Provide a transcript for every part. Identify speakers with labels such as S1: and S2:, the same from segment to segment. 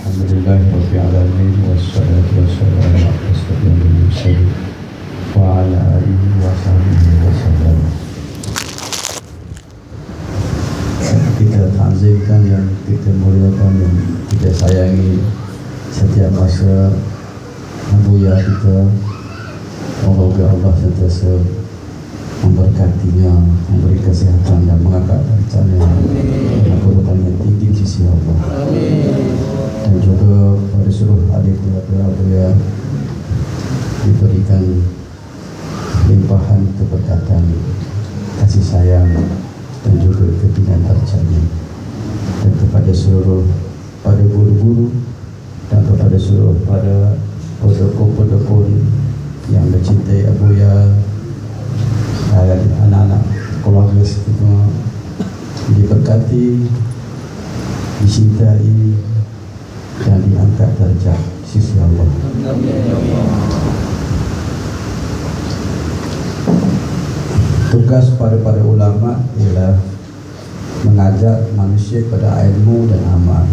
S1: Alhamdulillahirabbil alamin wassalatu wassalamu ala asyrofil mursalin wa ala alihi wa sahbihi wasallam. Kita tanzimkan yang kita muliakan, yang kita sayangi setiap masa, Buya kita. Semoga Allah sentiasa memberkatinya, memberi kesehatan dan mengangkat derajatnya dengan kedudukan yang tinggi di sisi Allah. Dan juga pada seluruh adik keluarga diberikan limpahan keberkatan, kasih sayang dan juga ketinggian derajatnya. Dan kepada seluruh pada guru-guru dan kepada seluruh pada pendukung-pendukung yang mencintai Buya, anak-anak keluarga semua diberkati, dicintai dan diangkat derajat sisi Allah. Tugas para ulama ialah mengajak manusia pada ilmu dan amal.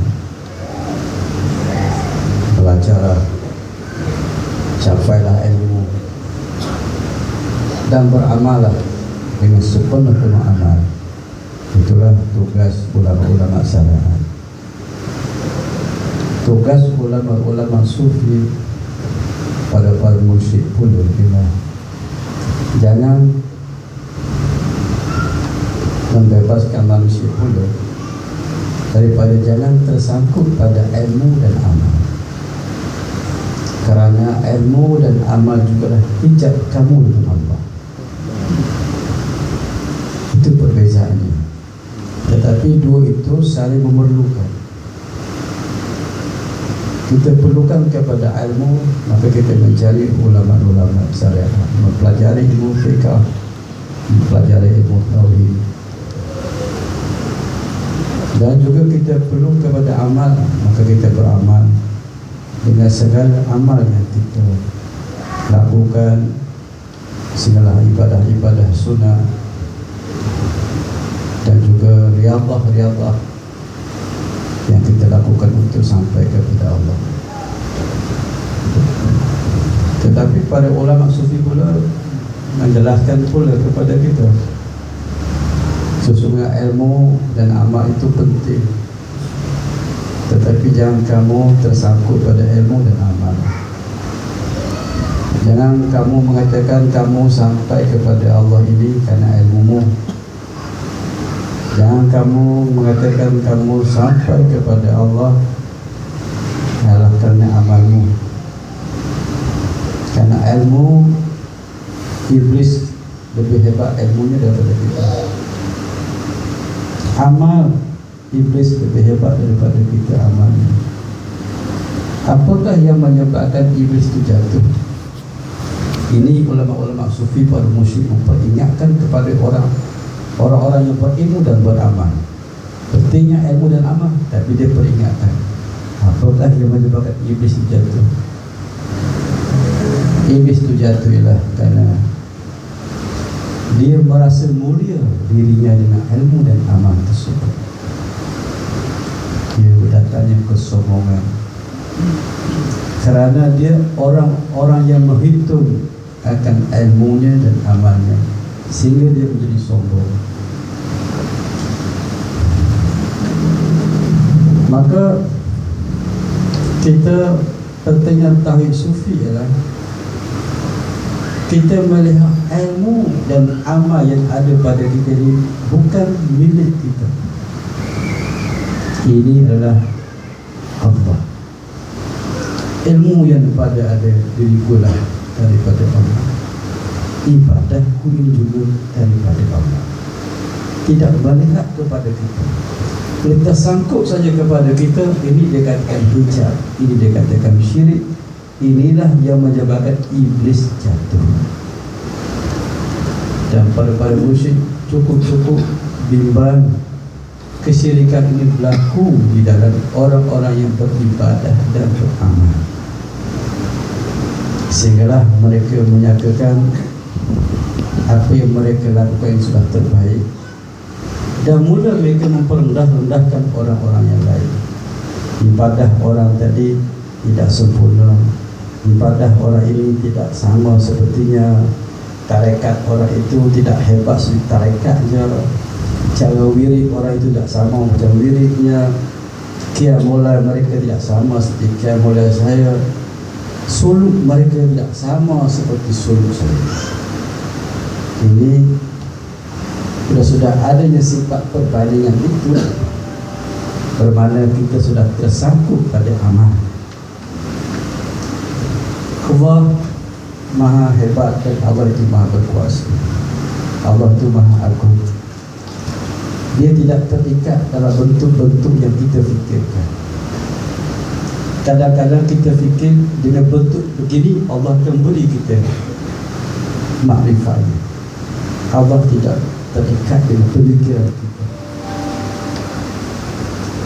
S1: Belajarlah, capailah ilmu dan beramallah dengan sepenuh-penuh amal. Itulah tugas ulama-ulama salaf. Tugas ulama-ulama sufi pada para mursyid pula ialah jangan membebaskan manusia pula daripada jangan tersangkut pada ilmu dan amal, kerana ilmu dan amal jugalah hijab kamu dengan Allah. Itu perbezaannya. Tetapi dua itu saling memerlukan. Kita perlukan kepada ilmu, maka kita mencari ulama-ulama syariah, mempelajari ilmu fiqh, mempelajari ilmu tauhid. Dan juga kita perlu kepada amal, maka kita beramal dengan segala amal yang kita lakukan, segala ibadah-ibadah sunnah dan juga riyadhah yang kita lakukan untuk sampai kepada Allah. Tetapi para ulama sufi pula menjelaskan pula kepada kita, sesungguhnya ilmu dan amal itu penting, tetapi jangan kamu tersangkut pada ilmu dan amal. Jangan kamu mengatakan kamu sampai kepada Allah ini karena ilmumu. Jangan kamu mengatakan kamu sampai kepada Allah adalah kerana amalmu. Karena ilmu, iblis lebih hebat ilmunya daripada kita. Amal, iblis lebih hebat daripada kita amalnya. Apakah yang menyebabkan iblis itu jatuh? Ini ulama-ulama sufi pada musyrik memperingatkan kepada orang-orang yang berilmu dan beramal. Pentingnya ilmu dan amal, tapi dia peringatkan apakah yang menyebabkan iblis itu jatuh. Iblis itu jatuh ialah kerana dia merasa mulia dirinya dengan ilmu dan amal tersebut. Dia datangnya kesombongan kerana dia orang-orang yang menghitung akan ilmunya dan amalnya, sehingga dia menjadi sombong. Maka kita pentingnya tauhid sufi ialah kita melihat ilmu dan amal yang ada pada kita ini bukan milik kita. Ini adalah Allah. Ilmu yang pada ada diriku lah daripada Allah. Ibadahku ini juga daripada Allah. Tidak melihat kepada kita. Kita sangkut saja kepada kita, ini dikatakan hijab, ini dikatakan syirik. Inilah yang menyebabkan iblis jatuh. Dan para musyrik cukup bimbang kesyirikan ini berlaku di dalam orang-orang yang beribadah dan beramal, sehinggalah mereka menyatakan apa yang mereka lakukan sudah terbaik, dan mula mereka memperrendah-rendahkan orang-orang yang lain. Di ibadah orang tadi tidak sempurna, ibadah orang ini tidak sama sepertinya, tarekat orang itu tidak hebat seperti tarekatnya, cara wirid orang itu tidak sama macam wiridnya, qiyamul mereka tidak sama seperti qiyamul saya, suluk mereka tidak sama seperti suluk saya. Ini sudah adanya sifat perbandingan itu, bermakna kita sudah tersangkut pada amal. Allah Maha hebat dan Allah itu Maha berkuasa. Allah itu Maha agung. Dia tidak terikat dalam bentuk-bentuk yang kita fikirkan. Kadang-kadang kita fikir dengan bentuk begini Allah akan beri kita makrifatnya. Allah tidak terikat dengan pemikiran kita.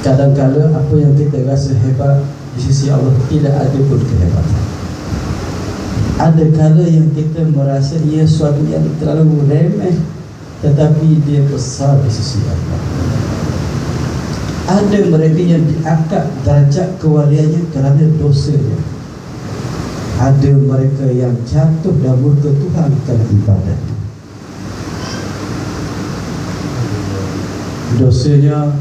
S1: Kadang-kadang apa yang kita rasa hebat di sisi Allah tidak ada pun kehebatan. Ada kala yang kita merasa ia suatu yang terlalu remeh, tetapi dia besar di sisi Allah. Ada mereka yang diangkat darjat kewaliannya kerana dosanya. Ada mereka yang jatuh dan murka Tuhan kerana ibadahnya. Dosanya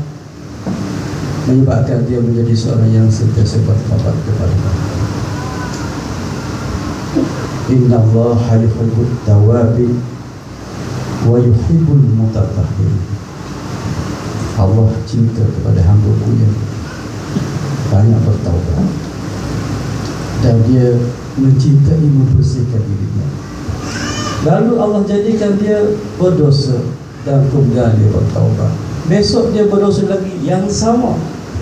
S1: menyebabkan dia menjadi seorang yang sentiasa bertaubat kepada Allah. Inna Allah yuhibbut tawabin wa yuhibbul mutatahhirin. Allah cinta kepada hamba-Nya yang banyak bertaubat, dan dia mencintai membersihkan dirinya. Lalu Allah jadikan dia berdosa dan kemudian dia bertaubat. Besok dia berdosa lagi yang sama,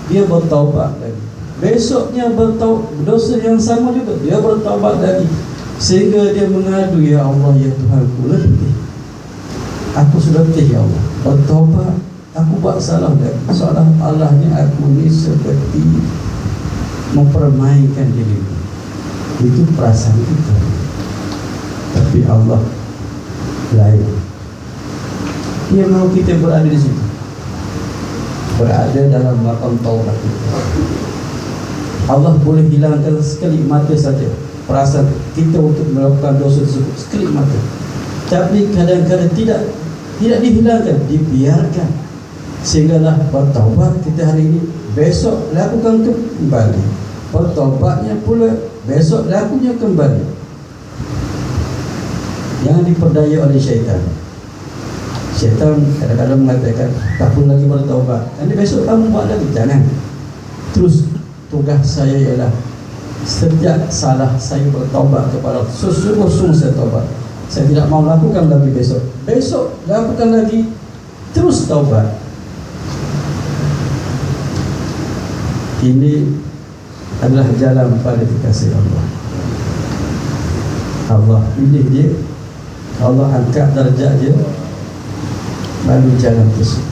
S1: dia bertaubat lagi. Besoknya berdosa yang sama juga, dia bertaubat lagi. Sehingga dia mengadu, ya Allah, ya Tuhanku, letih, aku sudah letih ya Allah, bertaubat, aku buat salah lagi. Salah Allahnya aku ni seperti mempermainkan diriku. Itu perasaan kita. Tapi Allah lain. Dia mahu kita berada di situ, berada dalam makam taubat kita. Allah boleh hilangkan sekali mata saja perasaan kita untuk melakukan dosa tersebut, sekali mata. Tapi kadang-kadang tidak dihilangkan, dibiarkan. Sehinggalah bertaubat kita hari ini, besok lakukan kembali. Bertaubatnya pula besok lakunya kembali. Jangan diperdaya oleh syaitan. Syaitan kadang-kadang mengatakan, tak pun lagi bertaubat, nanti besok kamu buat lagi. Jangan. Terus tugas saya ialah setiap salah saya bertaubat kepada Allah. Sungguh-sungguh saya taubat. Saya tidak mau lakukan lagi besok. Besok lakukan lagi. Terus taubat. Ini adalah jalan pada kekasih Allah. Allah pilih dia, Allah angkat darjat dia, lalu jalan tersebut.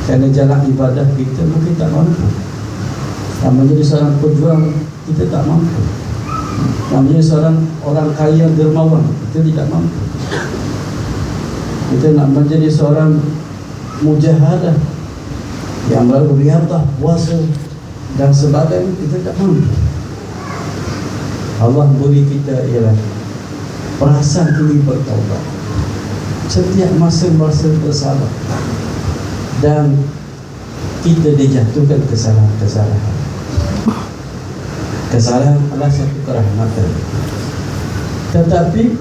S1: Kerana jalan ibadah kita mungkin tak mampu. Yang menjadi seorang pejuang kita tak mampu. Yang menjadi seorang orang kaya dermawan kita tidak mampu. Kita nak menjadi seorang mujahadah yang melalui riyadhah, puasa dan sebagainya, kita tak mampu. Allah beri kita ialah perasaan ingin bertaubat setiap masa-masa bersalah, dan kita dijatuhkan kesalahan-kesalahan. Kesalahan adalah satu kerahmatan, tetapi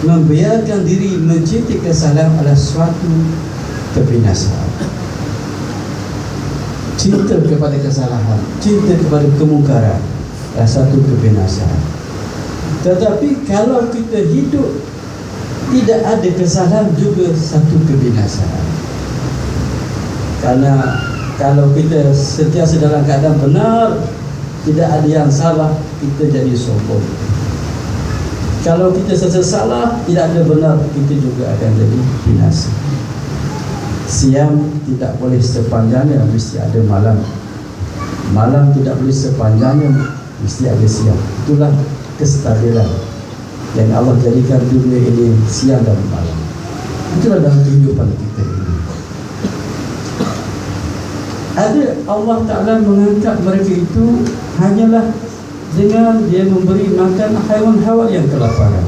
S1: membiarkan diri mencintai kesalahan adalah suatu kebinasaan. Cinta kepada kesalahan, cinta kepada kemungkaran adalah satu kebinasaan. Tetapi kalau kita hidup tidak ada kesalahan, juga satu kebinasaan. Karena kalau kita sentiasa dalam keadaan benar, tidak ada yang salah, kita jadi sombong. Kalau kita salah, tidak ada benar, kita juga akan jadi binasa. Siang tidak boleh sepanjangnya, mesti ada malam. Malam tidak boleh sepanjangnya, mesti ada siang. Itulah kestabilan yang Allah jadikan dunia ini siang dan malam. Itulah dalam kehidupan kita ini. Ada Allah Ta'ala mengangkat mereka itu hanyalah dengan dia memberi makan haiwan-haiwan yang kelaparan.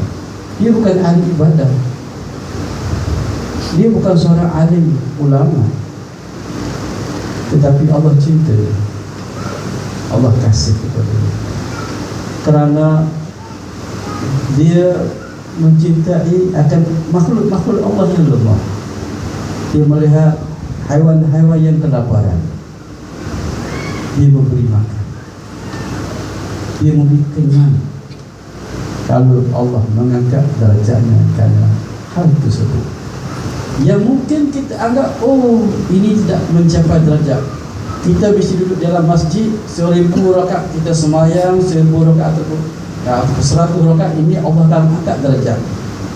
S1: Dia bukan ahli ibadah, dia bukan seorang alim ulama, tetapi Allah cinta dia, Allah kasih kepada dia, kerana dia mencintai akan makhluk-makhluk Allah yang lemah. Dia melihat haiwan-haiwan yang kelaparan, dia memberi makan, dia memberi kenyang. Kalau Allah mengangkat derajatnya kerana hal tersebut yang mungkin kita anggap, oh ini tidak mencapai derajat. Kita mesti duduk dalam masjid 1000 rakaat kita semayang, 1000 rakaat ataupun 100 rakaat, ini Allah akan angkat derajat.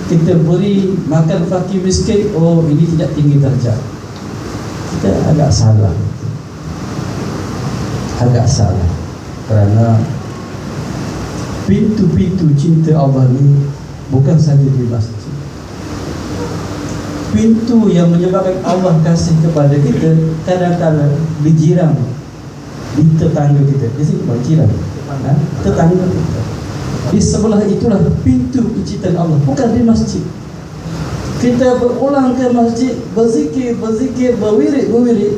S1: Kita beri makan fakir miskin, oh ini tidak tinggi derajat. Kita agak salah, kerana pintu-pintu cinta Allah ni bukan saja di masjid. Pintu yang menyebabkan Allah kasih kepada kita kadang-kadang di jiran, di tetangga kita. Di sini bukan jiran, tetangga kita. Di sebelah itulah pintu kecintaan Allah, bukan di masjid. Kita berulang ke masjid, berzikir, berwirid,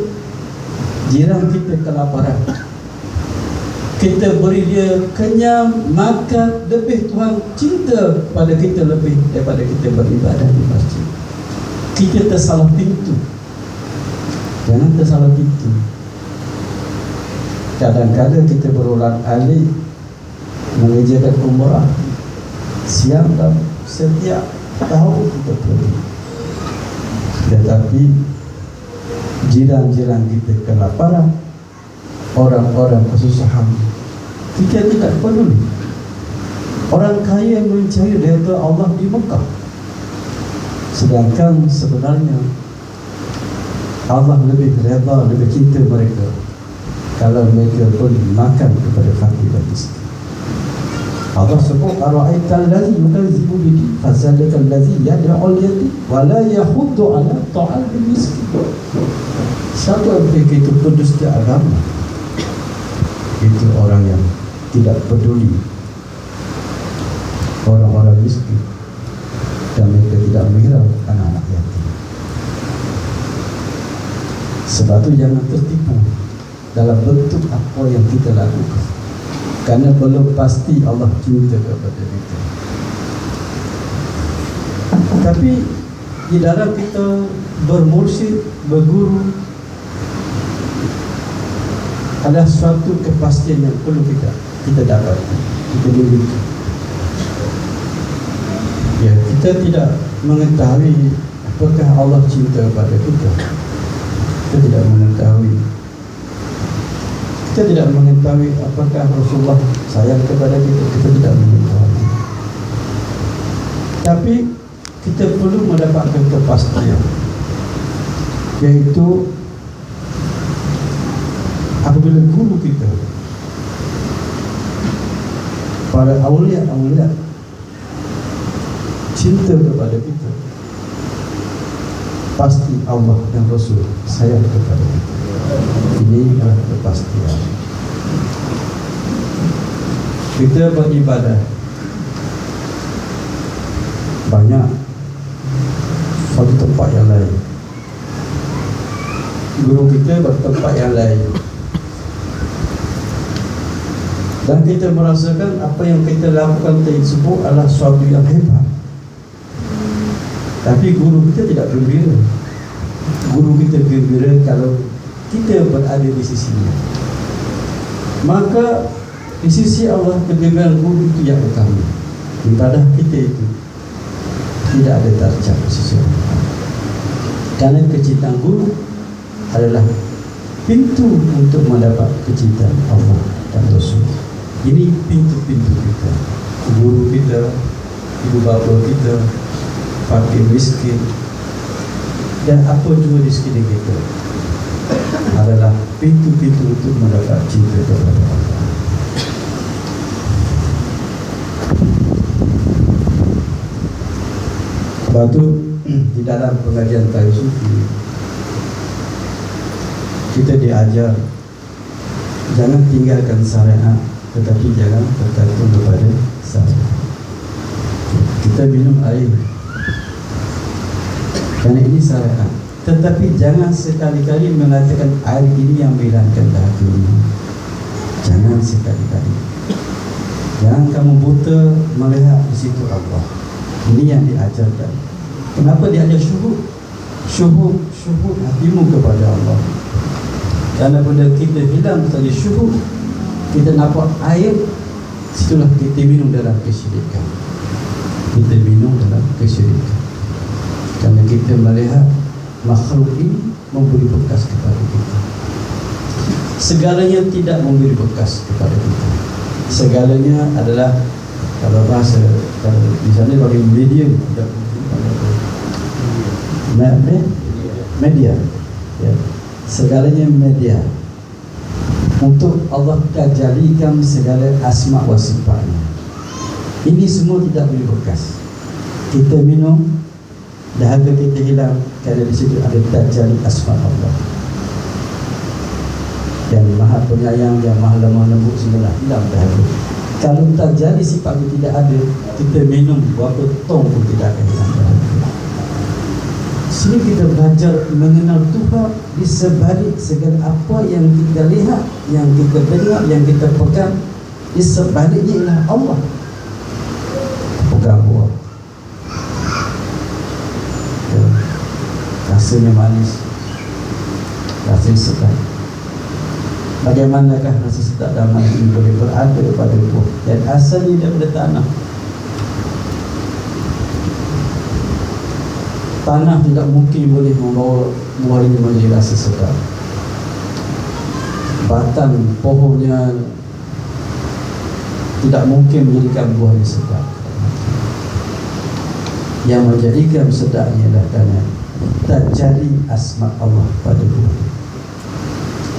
S1: jiran kita kelaparan, kita beri dia kenyang, makan, lebih Tuhan cinta pada kita lebih daripada kita beribadah di masjid. Kita tersalah pintu. Jangan tersalah pintu. Kadang-kadang kita berulang alik mengerjakan umrah, siang dan setiap tahun kita pergi, tetapi jiran-jiran kita kelaparan, orang-orang kesusahan, kita tidak peduli. Orang kaya mencari redha Allah di Mekah, sedangkan sebenarnya Allah lebih redha, lebih cinta mereka kalau mereka beri makan kepada fakir dan miskin. Allah sebut ara'aital ladzi yukadzibu bid-din fazalika allazi yad'ul yatim wa la yahuddu 'ala ta'amil miskin. Siapa yang itu pendusta agama? Itu orang yang tidak peduli orang-orang miskin, dan mereka tidak menghiraukan anak-anak yatim. Sebab itu jangan tertipu dalam bentuk apa yang kita lakukan, kerana belum pasti Allah cinta kepada kita. Tapi di dalam kita bermursyid, berguru, ada suatu kepastian yang perlu kita dapatkan, kita miliki. Ya, kita tidak mengetahui apakah Allah cinta kepada kita. Kita tidak mengetahui. Kita tidak mengetahui apakah Rasulullah sayang kepada kita. Kita tidak mengetahui. Tapi kita perlu mendapatkan kepastian, yaitu apabila guru kita, para awliya cinta kepada kita, pasti Allah dan Rasul sayang kepada kita. Ini adalah kepastian. Kita beribadah banyak satu tempat yang lain, guru kita bertempat yang lain, dan kita merasakan apa yang kita lakukan tersebut adalah suatu yang hebat. Tapi guru kita tidak gembira. Guru kita gembira kalau kita berada di sisinya. Maka di sisi Allah, kegembiraan guru itu yang utama. Ibadah kita itu tidak ada darjat di sisi Allah, karena kecintaan guru adalah pintu untuk mendapat kecintaan Allah dan Rasul. Ini pintu-pintu kita. Guru kita, ibu bapa kita, fakir miskin, dan apa juga di sekeliling kita adalah pintu-pintu untuk mendapat cinta kepada Allah. Sebab itu di dalam pengajian Tayyib Sufi kita diajar jangan tinggalkan syariat, tetapi jangan tergantung kepada syariat. Kita minum air kerana ini syariat, tetapi jangan sekali-kali mengatakan air ini yang menghilangkan dahaga ini. Jangan sekali-kali. Jangan kamu buta melihat di situ Allah. Ini yang diajarkan. Kenapa dia ada syuhud? Syuhud hatimu kepada Allah. Kerana bila kita hilang tadi syuhud, kita nampak air, situlah kita minum dalam kesyirikan. Kita minum dalam kesyirikan. Kerana kita melihat makhluk ini memberi bekas kepada kita. Segalanya tidak memberi bekas kepada kita. Segalanya adalah, kalau bahasa, kalau misalnya bagi medium, media, ya. Segalanya media untuk Allah jadikan segala asma wa sifatnya. Ini semua tidak boleh bekas. Kita minum, dahaga kita hilang, kerana di situ ada tajali asma Allah yang maha penyayang, yang maha lemah lembut, semua hilang dahaga. Kalau tajali sifat itu tidak ada, kita minum berapa tong pun tidak akan hilang dahaga. Sini kita belajar mengenal Tuhan di sebalik segala apa yang kita lihat, yang kita dengar, yang kita pegang. Di sebaliknya ialah Allah. Pegang buah, ya. Rasanya manis, rasanya sedap. Bagaimanakah rasa sedap dan manis ini boleh berada pada buah dan asalnya daripada tanah? Tanah tidak mungkin boleh membawa buah ini menjadi rasa sedap. Batang pohonnya tidak mungkin menjadikan buah ini sedap. Yang menjadikan sedapnya adalah kerana tajali asma Allah pada buah.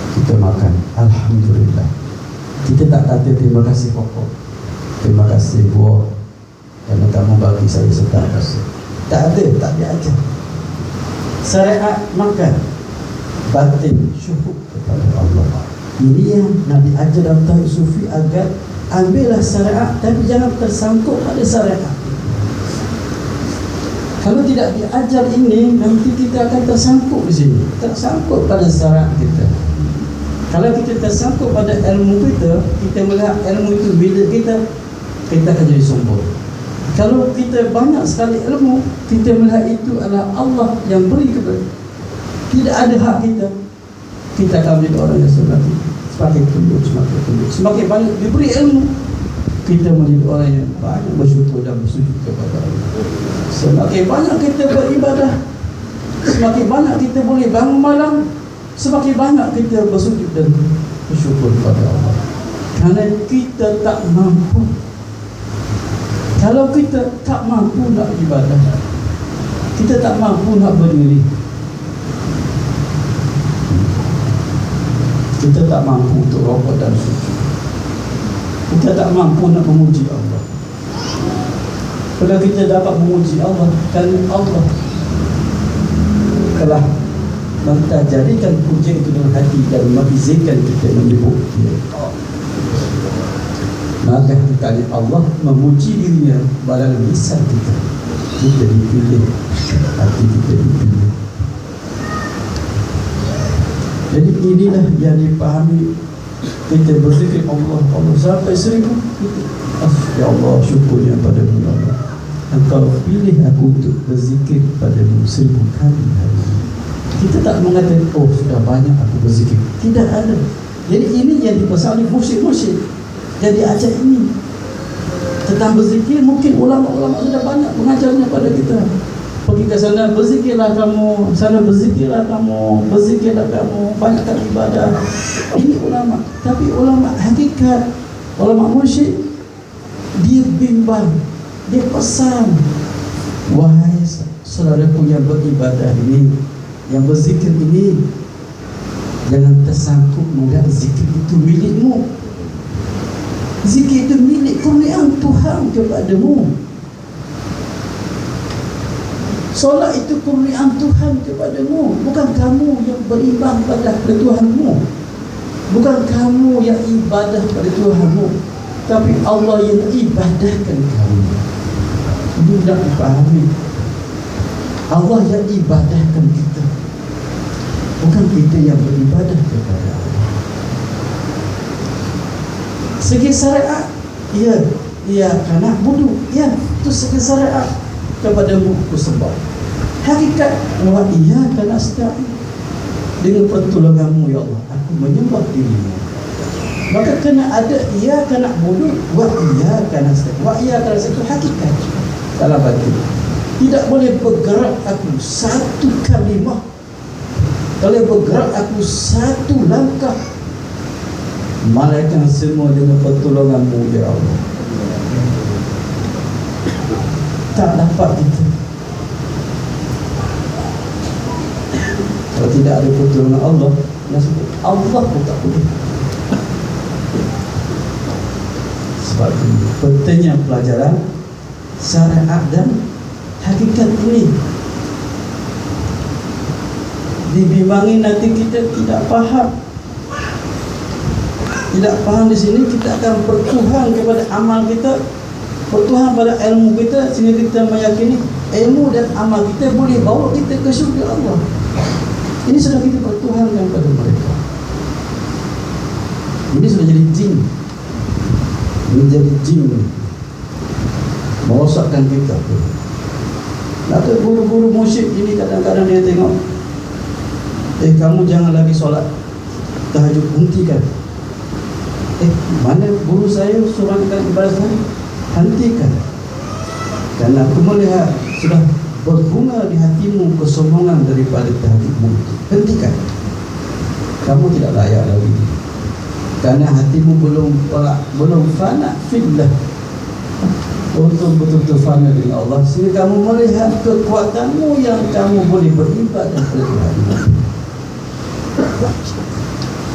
S1: Kita makan, alhamdulillah. Kita tak kata terima kasih pokok, terima kasih buah, kerana kamu bagi saya sedap rasa. Tak ada, tak diajar. Syariat makan, batin syukur kepada Allah. Ini yang Nabi ajar dalam tauhid sufi, agar ambillah syariat tapi jangan tersangkut pada syariat. Kalau tidak diajar ini, nanti kita akan tersangkut di sini, tersangkut pada syariat kita. Kalau kita tersangkut pada ilmu kita, kita melihat ilmu itu milik kita, kita akan jadi sombong. Kalau kita banyak sekali ilmu, kita melihat itu adalah Allah yang beri kepada, tidak ada hak kita, kita akan menjadi orang yang semakin tunduk, semakin tunduk. Semakin banyak diberi ilmu, kita menjadi orang yang banyak bersyukur dan bersujud kepada Allah. Semakin banyak kita beribadah, semakin banyak kita boleh bangun malam, semakin banyak kita bersujud dan bersyukur kepada Allah. Kerana kita tak mampu. Kalau kita tak mampu nak ibadah, kita tak mampu nak berdiri, kita tak mampu untuk rokok dan sujud, kita tak mampu nak memuji Allah. Kalau kita dapat memuji Allah, kerana Allah telah mentajadikan pujian itu dalam hati dan mengizinkan kita menyebut Dia, maka kali Allah memuji dirinya melalui lisan kita. Kita dipilih, hati kita dipilih. Jadi inilah yang dipahami. Kita berzikir Allah sampai 1000. Ya Allah, syukurnya padamu ya Allah, Engkau pilih aku untuk berzikir padamu 1000 kali hari ini. Kita tak mengatakan, oh sudah banyak aku berzikir. Tidak ada. Jadi ini yang dipesan oleh musyrik-musyrik. Jadi ajar ini tentang berzikir, mungkin ulama-ulama sudah banyak mengajarnya pada kita. Pergi ke sana, berzikirlah kamu, sana berzikirlah kamu, berzikirlah kamu, banyakkan ibadah. Ini ulama. Tapi ulama hakikat, ulama musyrik, dia bimbang, dia pesan, wahai saudaraku yang beribadah ini, yang berzikir ini, jangan tersangkut melihat zikir itu milikmu. Zikir itu milik kurniaan Tuhan kepadamu. Solat itu kurniaan Tuhan kepadamu, bukan kamu yang beribadah pada Tuhanmu, bukan kamu yang ibadah pada Tuhanmu, tapi Allah yang ibadahkan kamu. Ini tidak dipahami. Allah yang ibadahkan kita, bukan kita yang beribadah kepada Allah. Segi syariat, ya karena budu, ya itu segi syariat. Kepadamu aku sembah. Hakikat, wa iyyaka nasta'in, dengan pertolonganmu ya Allah aku menyembah dirimu. Maka kena ada iyyaka na'budu wa iyyaka nasta'in. Wa iyyaka nasta'in itu hakikat dalam hati. Tidak boleh bergerak aku satu kalimah, kalau bergerak aku satu langkah, malaikat semua dengan pertolonganmu ya Allah. Tak dapat itu. Kalau tidak ada pertolongan Allah, Allah pun tak boleh. Sebab itu pentingnya pelajaran syariat dan hakikat ini. Dibimbangi nanti kita tidak faham. Tidak faham di sini, kita akan bertuhan kepada amal kita, bertuhan pada ilmu kita, sehingga kita meyakini ilmu dan amal kita boleh bawa kita ke syurga Allah. Ini sudah kita bertuhankan pada mereka. Ini sudah jadi jin. Menjadi jin merosakkan kita. Lalu guru-guru musyrik ini kadang-kadang dia tengok, kamu jangan lagi solat tahajud, hentikan. Mana guru saya suruhkan ibadah saya, hentikan. Karena aku melihat sudah berbunga di hatimu kesombongan daripada tahajudmu. Hentikan. Kamu tidak layak lagi, karena hatimu belum fana fillah, untuk betul-betul fana dengan Allah, sehingga kamu melihat kekuatanmu yang kamu boleh beribadah kepada Tuhanmu.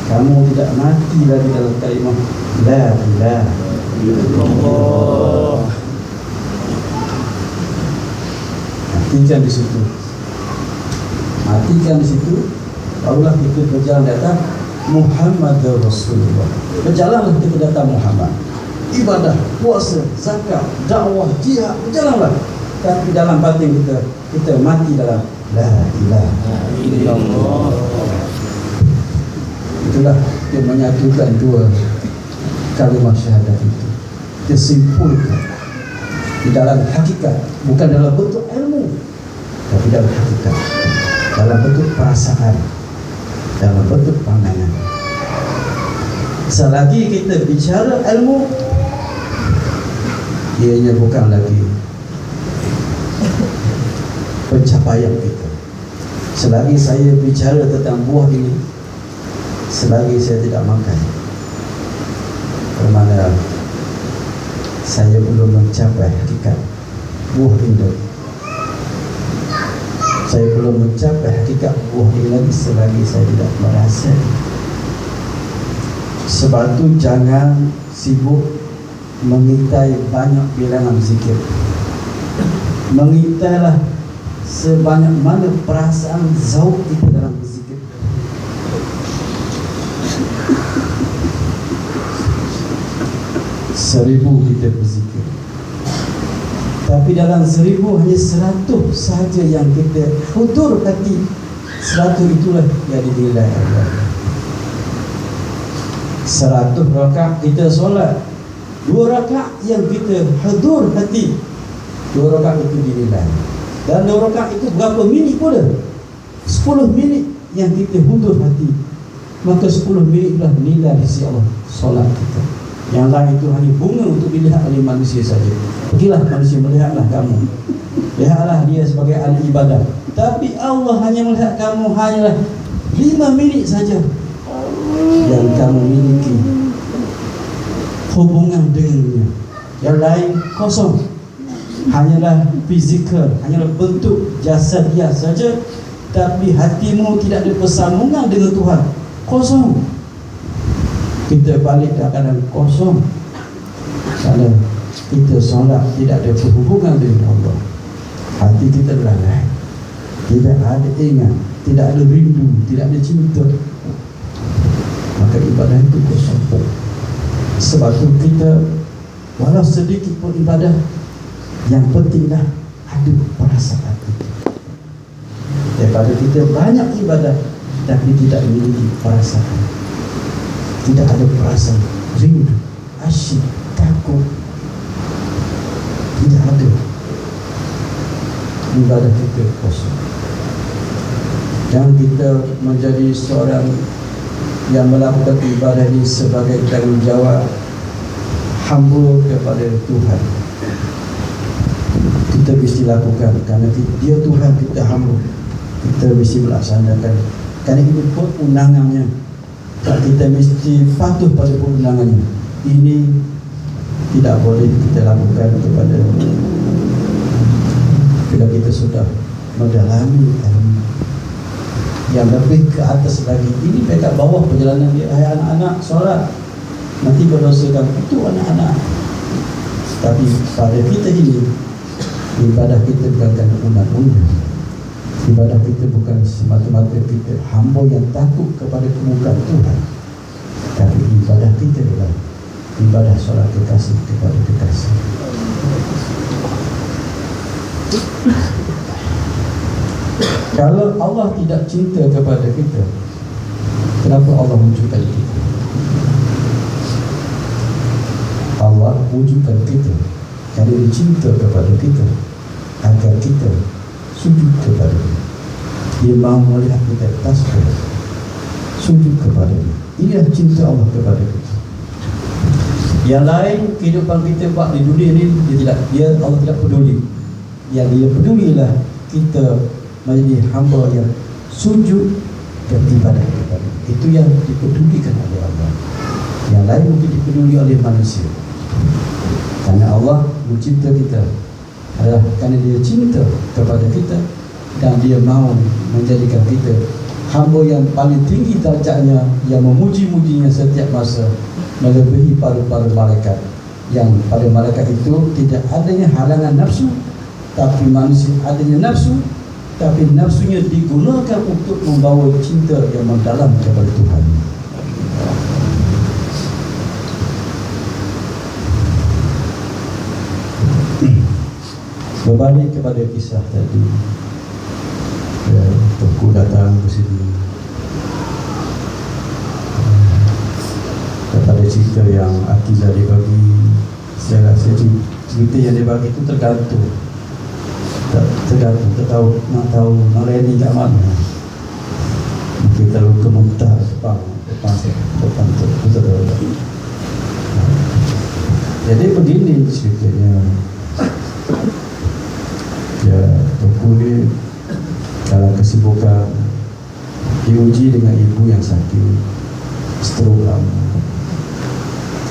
S1: Kamu tidak mati lagi dalam kalimah la ilaha illallah. Matikan di situ. Matikan di situ. Barulah kita berjalan datang Muhammad Rasulullah. Berjalanlah kita datang Muhammad. Ibadah, puasa, zakat, dakwah, jihad, berjalanlah. Tapi dalam batin kita mati dalam la ilaha illallah. Itulah yang menyatukan dua kalimat syahadat itu. Disimpulkan di dalam hakikat, bukan dalam bentuk ilmu, tapi dalam hakikat, dalam bentuk perasaan, dalam bentuk pandangan. Selagi kita bicara ilmu, ianya bukan lagi pencapaian kita. Selagi saya bicara tentang buah ini, selagi saya tidak makan, bermakna saya belum mencapai hakikat buah ini. Saya belum mencapai hakikat buah ini lagi selagi saya tidak merasa. Sebab itu jangan sibuk mengintai banyak bilangan zikir. Mengintailah sebanyak mana perasaan zauk kita dalam berzikir. Seribu kita berzikir, tapi dalam 1000 hanya 100 sahaja yang kita hudur hati. 100 itulah yang dinilai Allah. 100 rakaat kita solat, 2 rakaat yang kita hudur hati, 2 rakaat itu dinilai. Dan 2 rakaat itu berapa minit pula? 10 minit yang kita hudur hati, maka 10 minit itulah nilai di sisi Allah solat kita. Yang lain itu hanya bunga untuk dilihat oleh manusia saja. Pergilah manusia, melihatlah kamu, lihatlah dia sebagai ahli ibadah. Tapi Allah hanya melihat kamu hanyalah 5 minit saja yang kamu miliki hubungan dengannya. Yang lain kosong, hanyalah fizikal, hanyalah bentuk jasadiah saja. Tapi hatimu tidak ada persambungan dengan Tuhan, kosong. Kita balik dalam keadaan kosong, kerana kita solat tidak ada hubungan dengan Allah. Hati kita lalai. tidak ada ingat, tidak ada rindu, tidak ada cinta, maka ibadah itu kosong. Sebab itu kita walau sedikit pun ibadah, yang pentinglah ada perasaan itu. Daripada kita banyak ibadah tapi tidak memiliki perasaan, tidak ada perasaan rindu, asyik, takut, tidak ada, ibadah kita kosong. Dan kita menjadi seorang yang melakukan ibadah ini sebagai tanggungjawab hamba kepada Tuhan. Kita mesti lakukan kerana Dia Tuhan, kita hamba. Kita mesti melaksanakan kerana ini perundangannya. Kita mesti patuh pada perundangannya. Ini tidak boleh kita lakukan kepada bila kita sudah mendalami ilmu yang lebih ke atas lagi. Ini dekat bawah perjalanan dia. Hai anak-anak, solat nanti berdosakan itu anak-anak. Tapi pada kita ini, ibadah kita bukan kerana undang-undang. Ibadah kita bukan semata-mata kita hamba yang takut kepada kemukaan Tuhan, tapi ibadah kita adalah ibadah solat kekasih kepada kekasih. Kalau Allah tidak cinta kepada kita, kenapa Allah wujudkan kita? Allah wujudkan kita kerana Dia cinta kepada kita, agar kita sujud kepada Dia. Dia mahu melihat kita tasbih, sujud kepada Dia. Inilah cinta Allah kepada kita. Yang lain kehidupan kita buat di dunia ini, Allah tidak peduli. Yang Dia pedulilah kita menjadi hamba yang sujud dan ibadah kepada Dia. Itu yang dipedulikan oleh Allah. Yang lain mungkin dipeduli oleh manusia. Kerana Allah mencipta kita adalah kerana Dia cinta kepada kita, dan Dia mahu menjadikan kita hamba yang paling tinggi darjatnya, yang memuji-mujinya setiap masa, melebihi para malaikat. Yang pada malaikat itu tidak adanya halangan nafsu, tapi manusia adanya nafsu, tapi nafsunya digunakan untuk membawa cinta yang mendalam kepada Tuhan. Berbalik kepada kisah tadi, Tuanku datang ke sini kepada cerita yang Akiza dibagi. Saya rasa cerita yang dia bagi itu tergantung, tak tahu nak tahu Naleni kat mana. Mungkin terlalu kemuntah depan tu. Jadi begini ceritanya. Ya, Tuanku ni dalam kesibukan diuji dengan ibu yang sakit stroke lama.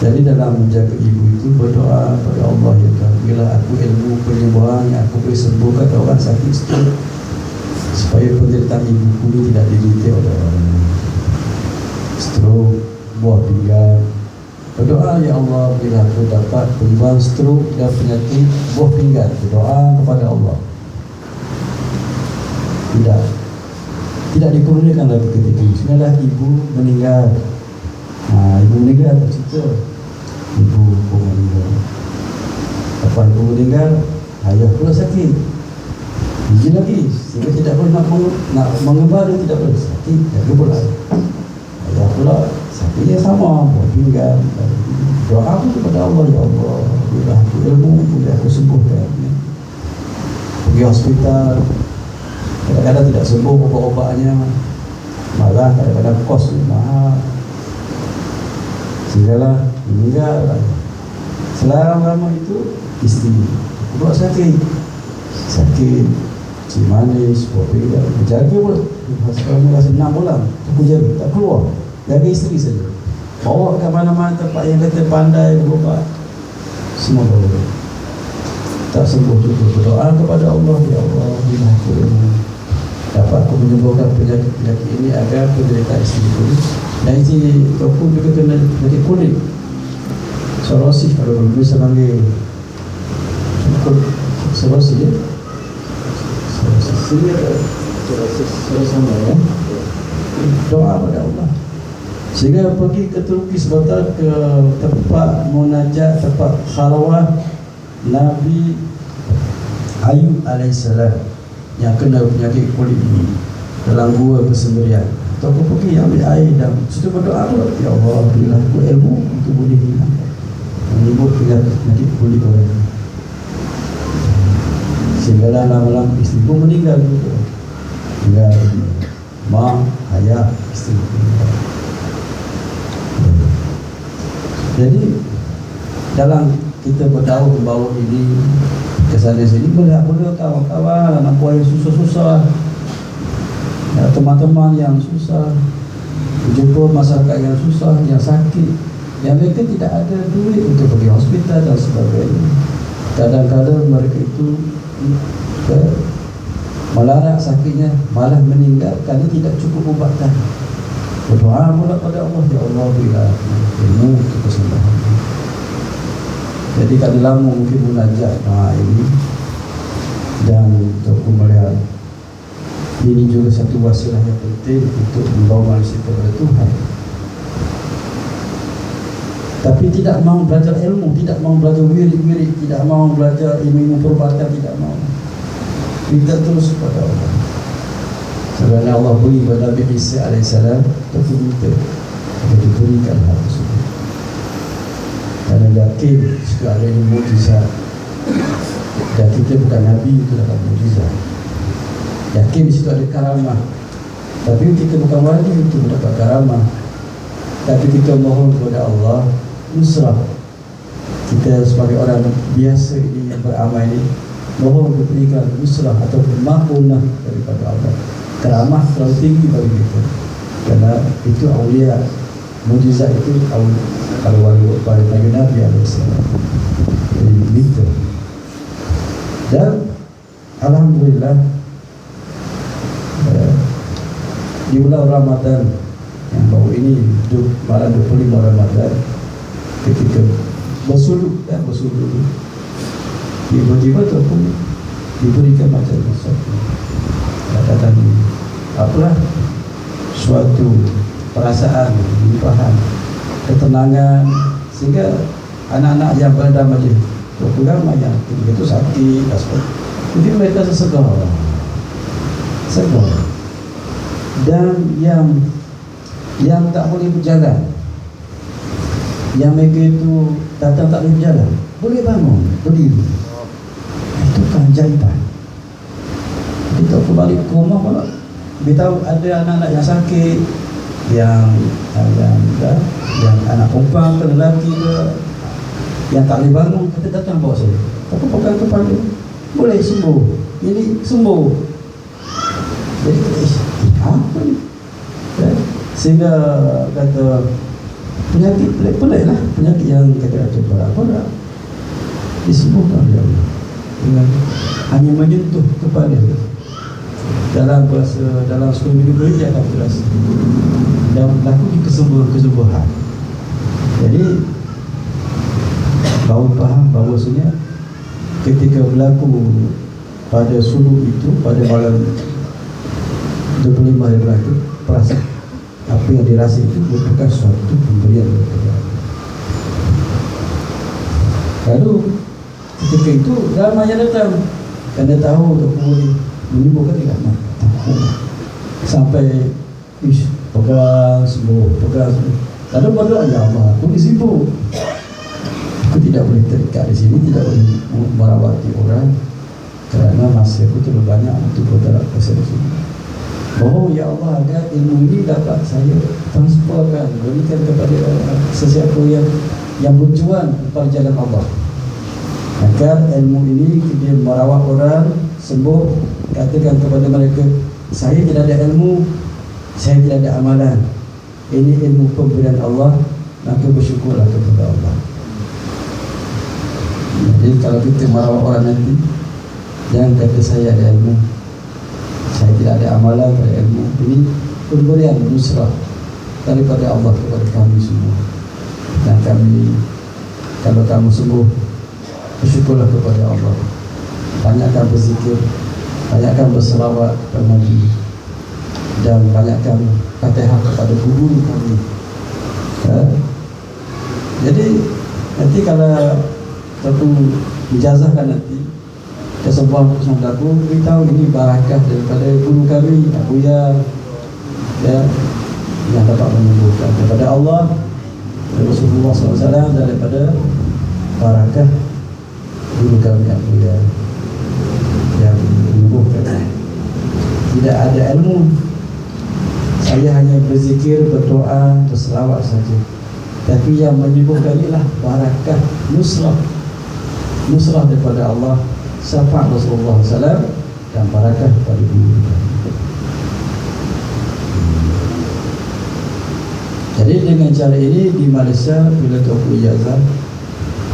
S1: Jadi dalam menjaga ibu itu berdoa pada Allah, ya kan, bila aku ilmu penyembuhan yang aku boleh sembuhkan orang sakit stroke, supaya penderitaan ibuku ini tidak diderita oleh orang stroke, buah pinggang. Berdoa, ya Allah, bila aku dapat penyembuhan stroke dan penyakit buah pinggang, berdoa kepada Allah. Tidak dikurniakan lagi ketika itu. Sebenarnya ibu meninggal. Ibu meninggal tercipta. Ibu meninggal. Lepas ibu meninggal, ayah pula sakit. Biji lagi, sehingga tidak boleh nak mengembara, tidak boleh sakit. Jaga pula. Ayah pula sakitnya sama, buah pinggang. Doa pun kepada Allah, ya Allah, bila aku ilmu, boleh aku sembuhkan. Pergi hospital, kadang-kadang tidak sembuh obat-obatnya, malah kadang-kadang kos mahal, sehinggalah meninggal. Selama itu isteri buat sakit cik manis, buat pinggang, berjaga pula. Sekarang rasa 6 bulan aku jaga, tak keluar, jaga isteri saja, bawa ke mana-mana tempat yang kata pandai berubat, semua bawa. Tak sembuh juga, berdoa kepada Allah, ya Allah, bila aku dapat aku menyembuhkan penyakit ini agar penderita isteri kulit. Dan isteri aku juga kena penyakit kulit, psoriasis, kalau belum bisa panggil psoriasis ya. Sehingga Sudah sama ya. Doa pada Allah. Sehingga pergi ke Turki sebentar, ke tempat munajat, tempat khalwah Nabi Ayub alaihissalam yang kena penyakit kulit ini dalam gua bersendirian. Aku pergi ambil air dan situ berdoa, ya Allah, berilah aku ilmu untuk boleh menyembuh penyakit kulit orang. Sehingga lama-lama isteri pun meninggal juga. Tinggal mak, ayah, isteri meninggal. Jadi dalam kita berdakwah membawa ini ke sana sini, melihat kawan-kawan, anak buah yang susah-susah, ya, teman-teman yang susah, jumpa masyarakat yang susah, yang sakit, yang mereka tidak ada duit untuk pergi hospital dan sebagainya. Kadang-kadang mereka itu melarat sakitnya, malah meninggal kerana tidak cukup ubatan. Berdoa pula pada Allah, ya Allah, berilah ilmu untuk kesembuhan. Jadi kalau lama mungkin munajat ini, dan untuk melihat ini juga satu wasilah yang penting untuk membawa manusia kepada Tuhan. Tapi tidak mau belajar ilmu, tidak mau belajar wirid-wirid, tidak mau belajar ilmu perubatan, tidak mau. Minta terus kepada Allah. Sebenarnya Allah beri kepada Nabi Isa alaihissalam, tapi minta agar diberikan hal tersebut. Karena yakin jika ada yang mukjizat, dan kita bukan Nabi, itu dapat mukjizat. Yakin di situ ada karamah, tapi kita bukan wali untuk mendapat karamah. Tapi kita mohon kepada Allah nusrah. Kita sebagai orang biasa ini yang beramal ini, mohon diberikan nusrah atau ma'unah daripada Allah. Karamah terlalu tinggi bagi kita, kerana itu awliya. Mujizat itu kalau wali pada Nabi alaihissalam. Jadi begitu. Dan alhamdulillah, di bulan Ramadan yang baru ini, malam 25 Ramadan, ketika bersuluk tiba-tiba pun diberikan macam sesuatu, katakan apalah, suatu perasaan, limpahan ketenangan, sehingga anak-anak yang berada majlis agama yang itu sakit, jadi mereka segar, dan yang tak boleh berjalan, yang mereka itu datang tak boleh berjalan, boleh bangun, berdiri. Itu keajaiban. Kita kembali ke rumah malah beritahu ada anak-anak yang sakit, yang anak perempuan ke lelaki ke, yang tak boleh bangun, kita datang bawa saya. Tapi pegang kepala, boleh sembuh. Ini sembuh. Jadi apa ni? Sehingga kata penyakit pelik-pelik lah, penyakit yang kata coba apa dah disembuhkan oleh Allah dengan hanya menyentuh kepala. Dalam bahasa, dalam 10 minggu dia akan jelas dan berlaku di kesembuhan. Jadi baru faham bahawasanya ketika berlaku pada suluk itu, pada malam 25 hari berlaku, perasaan apa yang dirasa itu merupakan suatu pemberian daripada Allah. Lalu ketika itu ramai yang datang, kerana tahu untuk menyembuhkan tidak tahu, sampai pegang sembuh. Lalu berdoa, ya Allah, aku disibuk, aku tidak boleh terikat di sini, tidak boleh merawati orang, kerana masa aku terlalu banyak untuk bergerak ke sini. Mohon ya Allah agar ilmu ini dapat saya transferkan, berikan kepada sesiapa yang berjuang pada jalan Allah, agar ilmu ini dia merawat orang sembuh. Katakan kepada mereka, saya tidak ada ilmu, saya tidak ada amalan, ini ilmu pemberian Allah, maka bersyukurlah kepada Allah. Jadi kalau kita merawat orang nanti, jangan kata saya ada ilmu, saya tidak ada amalan, tidak ada ilmu. Ini pemberian nusrah daripada Allah kepada kami semua. Dan kami, kalau kamu sembuh, bersyukurlah kepada Allah, banyakkan berzikir, banyakkan berselawat kepada Nabi, dan banyakkan Fatihah kepada guru kami. Jadi nanti kalau satu ijazahkan nanti ke sebuah perusahaan lagu, beritahu ini barakah daripada guru kami Abu Ya, yang dapat menyembuhkan daripada Allah, daripada Rasulullah SAW, dan daripada barakah guru kami Abu Ya yang menyembuhkan. Tidak ada ilmu, saya hanya berzikir, berdoa, berselawat saja. Tapi yang menyembuhkan inilah barakah, nusrah daripada Allah, syafaat Rasulullah SAW, dan barakah pada guru. Jadi dengan cara ini di Malaysia, bila tuan ijazah,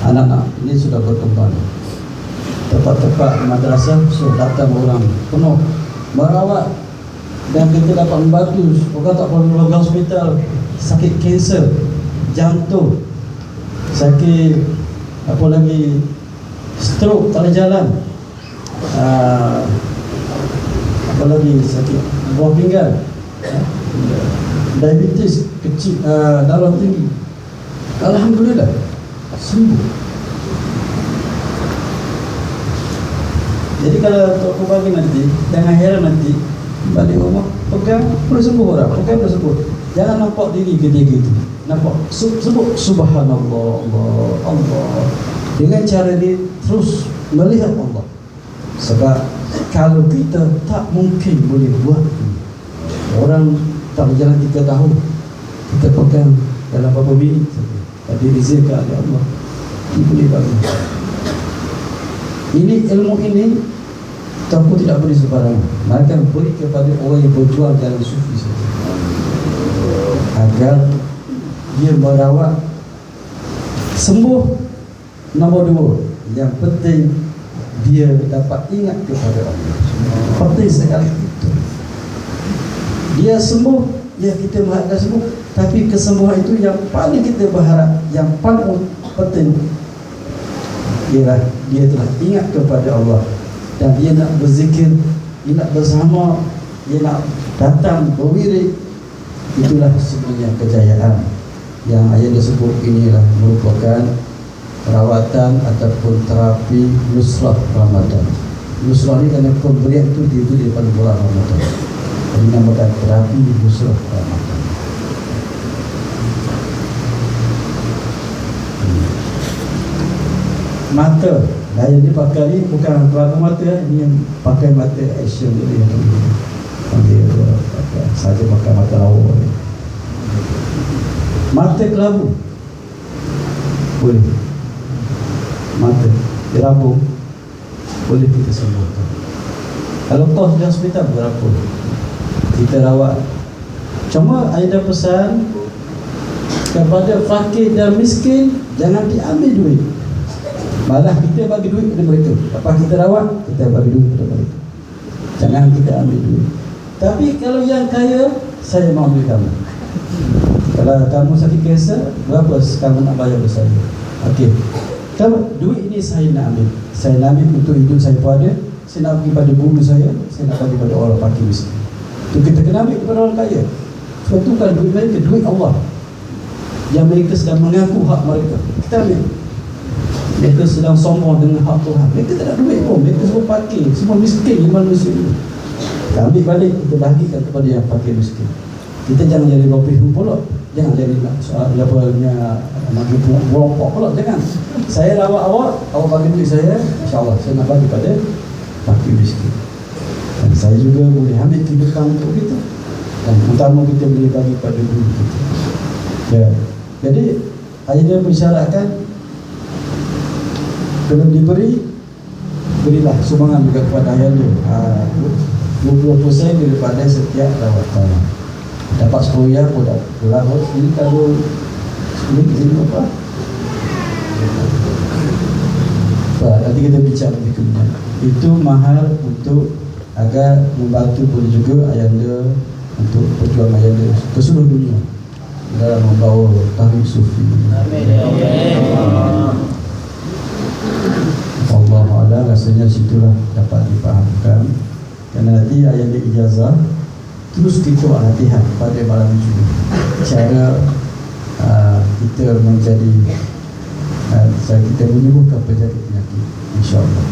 S1: anak-anak ini sudah berkembang. Tempat-tempat madrasah sudah datang orang penuh merawat, dan kita dapat membantu. Orang tak perlu pergi hospital, sakit kanser, jantung, sakit apa lagi, stroke, tak ada jalan, apa lagi, sakit buah pinggang, diabetes kecil, darah tinggi. Alhamdulillah sembuh. Jadi kalau Tok bagi nanti, jangan heran nanti balik rumah pegang boleh sembuh orang, pegang boleh sembuh. Jangan nampak diri ketika itu, nampak sebut subhanallah, Allah. Dengan cara ini terus melihat Allah. Sebab kalau kita tak mungkin boleh buat ini. Orang tak berjalan 3 tahun, kita pegang dalam beberapa minit saja, tadi diizinkan oleh Allah, ini boleh bagi. Ini ilmu ini Tuanku tidak boleh sembarangan, maka beri kepada orang yang berjuang dalam sufi saja, agar dia merawat sembuh. Nombor 2, yang penting dia dapat ingat kepada Allah. Penting sekali itu. Dia sembuh, ya kita mengharapkan sembuh, tapi kesembuhan itu yang paling kita berharap, yang paling penting ialah dia telah ingat kepada Allah, dan dia nak berzikir, dia nak bersama, dia nak datang berwirid. Itulah sebenarnya kejayaan yang ayat disebut. Inilah merupakan perawatan ataupun terapi nusrah Ramadan. Nusrah ini kerana pemberian itu diberi daripada bulan Ramadan, dinamakan terapi nusrah Ramadan. Mata, daya ni pakai ni bukan pelanggan mata, ini yang pakai mata action ni, yang panggil pakai saja, pakai mata awal. Mata kelabu boleh, mata dirabung boleh kita sembuhkan. Kalau kos di hospital berapa kita rawat. Cuma ada pesan kepada fakir dan miskin, jangan diambil duit, malah kita bagi duit kepada mereka. Lepas kita rawat, kita bagi duit kepada mereka. Jangan kita ambil duit. Tapi kalau yang kaya, saya mau ambil kamu. Kalau kamu sakit kanser, berapa kamu nak bayar kepada saya? Okey, kalau duit ini saya nak ambil, saya nak ambil untuk hidup saya pada, saya nak bagi pada guru saya nak bagi pada orang fakir miskin. Itu kita kena ambil kepada orang kaya. Sebab itu kan duit mereka, duit Allah yang mereka sedang mengaku hak mereka, kita ambil. Mereka sedang sombong dengan hak Tuhan, mereka tak ada duit pun, mereka semua fakir, semua miskin, iman miskin. Kita ambil balik, kita bagikan kepada yang fakir miskin. Kita jangan jadi lopi pula, jangan jadi bagi berompak pula, jangan. Saya rawat awak bagi duit saya, insyaAllah saya nak bagi pada fakir miskin. Dan saya juga boleh ambil kehidupan untuk kita, dan utama kita boleh bagi pada guru kita. Ya. Jadi ayat mensyaratkan belum diberi, berilah sumbangan juga kepada ayah dia. 20% daripada setiap rawatan. Dapat 10 ya, pun dah pulang. Ini kalau 10 ke sini apa? Nanti kita bicara berikutnya. Itu mahal untuk agar membantu boleh juga ayanda untuk perjuangan ayanda ke seluruh dunia dalam membawa tarik sufi. Amin. Allah Allah, rasanya situlah dapat dipahamkan Kerana nanti ayat ijazah terus kita latihan pada malam ini cara kita menjadi kita menyembuhkan penyakit-penyakit, insya-Allah.